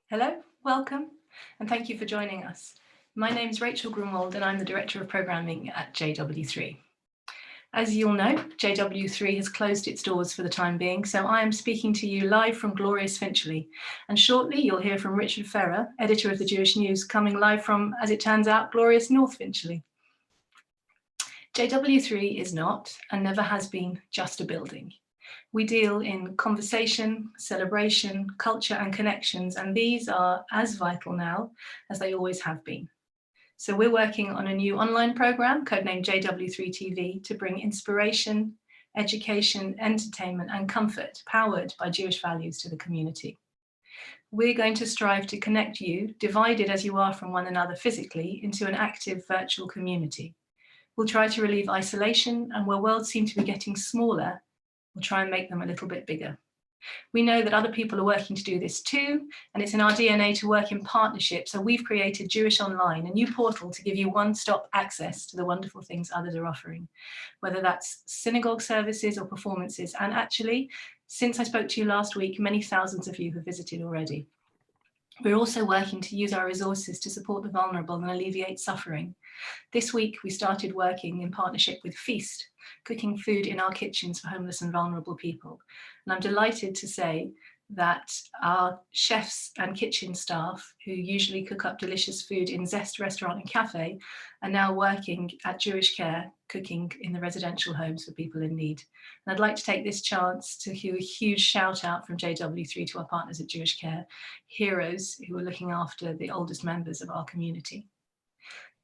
Hello, welcome, and thank you for joining us. My name is Rachel Grunwald, and I'm the Director of Programming at JW3. As you'll know, JW3 has closed its doors for the time being, so I am speaking to you live from glorious Finchley. And shortly, you'll hear from Richard Ferrer, editor of the Jewish News, coming live from, as it turns out, glorious North Finchley. JW3 is not, and never has been, just a building. We deal in conversation, celebration, culture, and connections, and these are as vital now as they always have been. So we're working on a new online program, codenamed JW3 TV, to bring inspiration, education, entertainment, and comfort powered by Jewish values to the community. We're going to strive to connect you, divided as you are from one another physically, into an active virtual community. We'll try to relieve isolation, and where worlds seem to be getting smaller, we'll try and make them a little bit bigger. We know that other people are working to do this too, and it's in our DNA to work in partnership. So we've created Jewish Online, a new portal to give you one-stop access to the wonderful things others are offering, whether that's synagogue services or performances. And actually, since I spoke to you last week, many thousands of you have visited already. We're also working to use our resources to support the vulnerable and alleviate suffering. This week, we started working in partnership with Feast, cooking food in our kitchens for homeless and vulnerable people. And I'm delighted to say that our chefs and kitchen staff, who usually cook up delicious food in Zest Restaurant and Cafe, are now working at Jewish Care, cooking in the residential homes for people in need. And I'd like to take this chance to do a huge shout out from JW3 to our partners at Jewish Care, heroes who are looking after the oldest members of our community.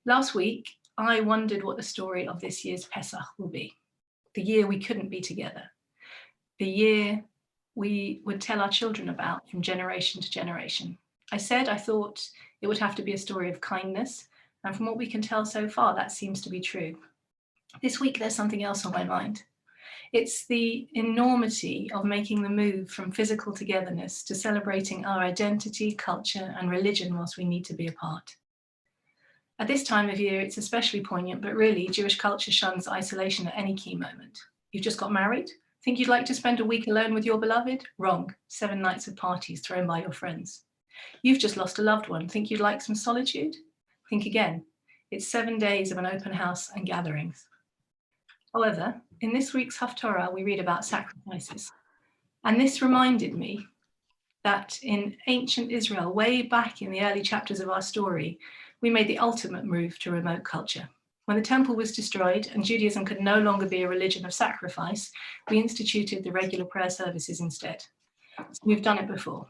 Last week, I wondered what the story of this year's Pesach will be. The year we couldn't be together. The year we would tell our children about from generation to generation. I said I thought it would have to be a story of kindness, and from what we can tell so far, that seems to be true. This week, there's something else on my mind. It's the enormity of making the move from physical togetherness to celebrating our identity, culture, and religion whilst we need to be apart. At this time of year, it's especially poignant, but really, Jewish culture shuns isolation at any key moment. You've just got married? Think you'd like to spend a week alone with your beloved? Wrong. 7 nights of parties thrown by your friends. You've just lost a loved one. Think you'd like some solitude? Think again. It's 7 days of an open house and gatherings. However, in this week's Haftorah, we read about sacrifices. And this reminded me that in ancient Israel, way back in the early chapters of our story, we made the ultimate move to remote culture. When the temple was destroyed and Judaism could no longer be a religion of sacrifice, we instituted the regular prayer services instead. So we've done it before.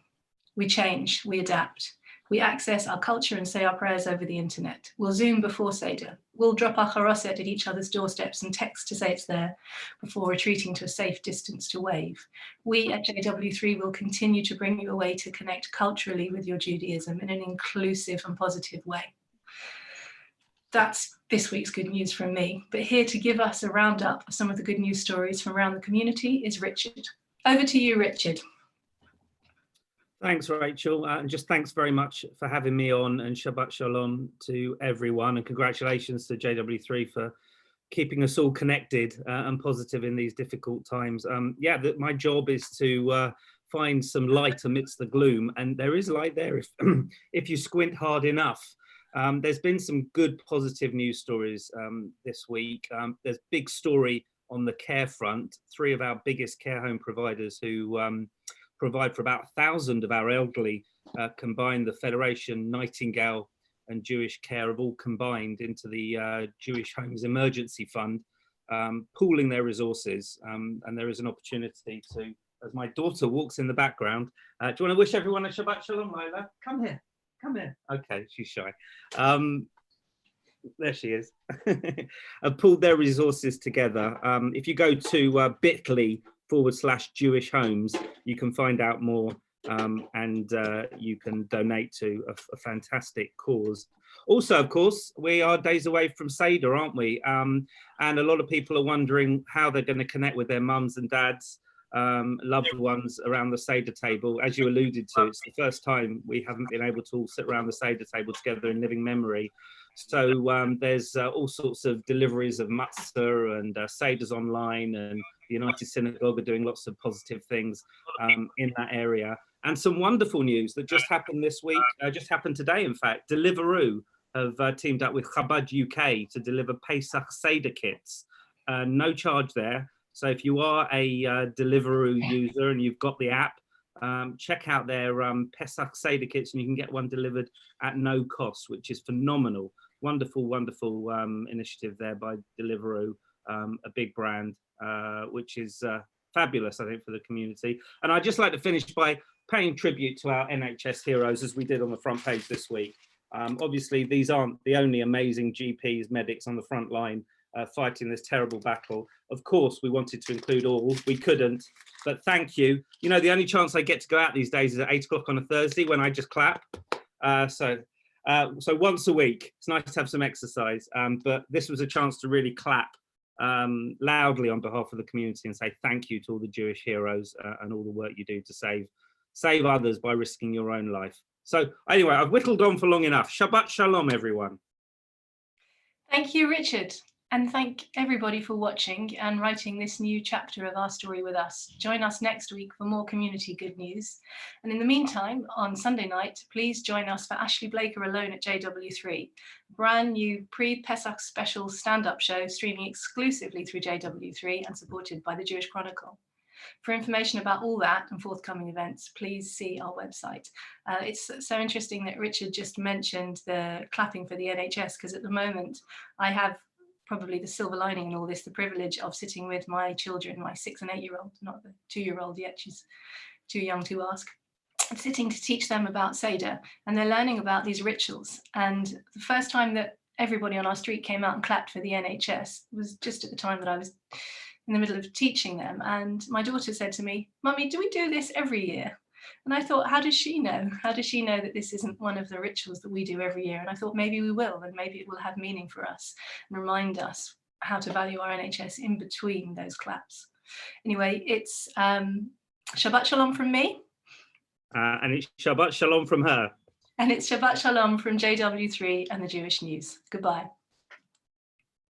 We change, we adapt. We access our culture and say our prayers over the internet. We'll Zoom before Seder. We'll drop our charoset at each other's doorsteps and text to say it's there before retreating to a safe distance to wave. We at JW3 will continue to bring you a way to connect culturally with your Judaism in an inclusive and positive way. That's this week's good news from me. But here to give us a roundup of some of the good news stories from around the community is Richard. Over to you, Richard. Thanks, Rachel, and just thanks very much for having me on, and Shabbat Shalom to everyone, and congratulations to JW3 for keeping us all connected and positive in these difficult times. My job is to find some light amidst the gloom, and there is light there if, if you squint hard enough. There's been some good positive news stories this week. There's a big story on the care front. 3 of our biggest care home providers who provide for about 1,000 of our elderly combined. The Federation, Nightingale and Jewish Care have all combined into the Jewish Homes Emergency Fund, pooling their resources. And there is an opportunity to, as my daughter walks in the background, do you want to wish everyone a Shabbat Shalom, Lola? Come here. Come here. Okay, she's shy. There she is. Have pulled their resources together. If you go to bit.ly/Jewish Homes, you can find out more and you can donate to a fantastic cause. Also, of course, we are days away from Seder, aren't we? And a lot of people are wondering how they're going to connect with their mums and dads, loved ones around the Seder table. As you alluded to, it's the first time we haven't been able to all sit around the Seder table together in living memory. So there's all sorts of deliveries of matzah and Seders online, and the United Synagogue are doing lots of positive things in that area. And some wonderful news that just happened this week, just happened today, in fact. Deliveroo have teamed up with Chabad UK to deliver Pesach Seder kits. No charge there. So if you are a Deliveroo user and you've got the app, check out their Pesach Seder kits, and you can get one delivered at no cost, which is phenomenal. Wonderful, wonderful initiative there by Deliveroo, a big brand, which is fabulous, I think, for the community. And I'd just like to finish by paying tribute to our NHS heroes, as we did on the front page this week. Obviously, these aren't the only amazing GPs, medics on the front line fighting this terrible battle. Of course, we wanted to include all. We couldn't, but thank you. You know, the only chance I get to go out these days is at 8 o'clock on a Thursday when I just clap. So once a week. It's nice to have some exercise, but this was a chance to really clap loudly on behalf of the community and say thank you to all the Jewish heroes and all the work you do to save others by risking your own life. So anyway, I've whittled on for long enough. Shabbat Shalom, everyone. Thank you, Richard. And thank everybody for watching and writing this new chapter of our story with us. Join us next week for more community good news. And in the meantime, on Sunday night, please join us for Ashley Blaker Alone at JW3, a brand new pre-Pesach special stand-up show streaming exclusively through JW3 and supported by the Jewish Chronicle. For information about all that and forthcoming events, please see our website. It's so interesting that Richard just mentioned the clapping for the NHS, because at the moment I have probably the silver lining in all this, the privilege of sitting with my children, my 6- and 8-year-old, not the 2-year-old yet, she's too young to ask. I'm sitting to teach them about Seder, and they're learning about these rituals. And the first time that everybody on our street came out and clapped for the NHS was just at the time that I was in the middle of teaching them. And my daughter said to me, "Mummy, do we do this every year?" And I thought, how does she know? How does she know that this isn't one of the rituals that we do every year? And I thought maybe we will, and maybe it will have meaning for us and remind us how to value our NHS in between those claps. Anyway, it's Shabbat Shalom from me. And it's Shabbat Shalom from her. And it's Shabbat Shalom from JW3 and the Jewish News. Goodbye.